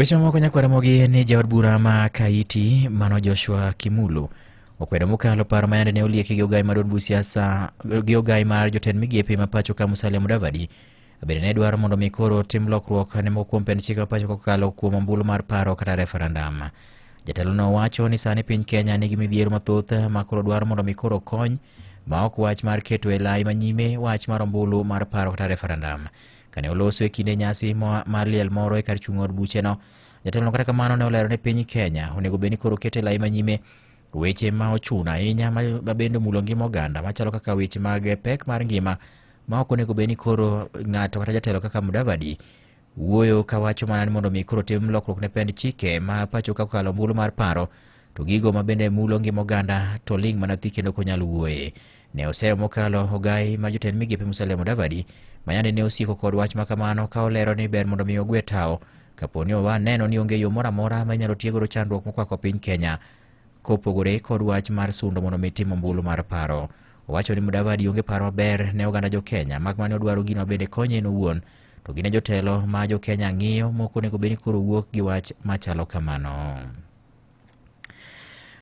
Weche mamoko nyakwaramogi ni jaod bura ma Kaiti Mano Joshua Kimulu okwedo mokalo paro mayande ne olieki gi ogai mar od siasa gi ogai mar jotend migepe ma pacho ka Musalia Mudavadi bende ne dwaro mondo mi koro tim lokruok ne mokuom pen chike pacho kokalo kuom ombulu mar paro kata referendum. Jatelo no wacho ni sani piny Kenya nigi midhiero mathoth ma koro dwaro mondo mi koro kony ma ok wach mar keto e lai manyime wach mar ombulu mar paro kata referendum. Kane oloso e kinde nyasi mar liel moro e kar chung' od buche no, jatelo no kata kamano ne olero ni piny Kenya onego bed ni koro keto e lai manyime weche ma ochuna ahinya ma bende mulo ngima oganda machalo kaka weche mag pek mar ngima ma ok onego bed ni koro ng'ato kata jatelo kaka Mudavadi wuoyo ka wacho mana ni mondo mi koro tim lokruok ne pend chike ma pacho kokalo ombulu mar paro to gigo ma bende mulo ngima oganda to ling mana thi kendo konyalo wuoye. Ne oseo mokalo ogai mar jotend migepe Musalia Mudavadi mayande ne osiko kod wach makamano ka olero ni ber mondo mi ogwe tao kaponi waneno ni onge yo moro amora ma inyalo tiego chandruok mokwako piny Kenya kopogore kod wach mar sundo mondo mi tim ombulu mar paro. Owacho ni Mudavadi onge paro maber ne oganda jo Kenya mak mane odwaro gino bende konye en owuon to gine jotelo ma jo Kenya ng'iyo moko onego bed ni koro wuok gi wach machalo kamano.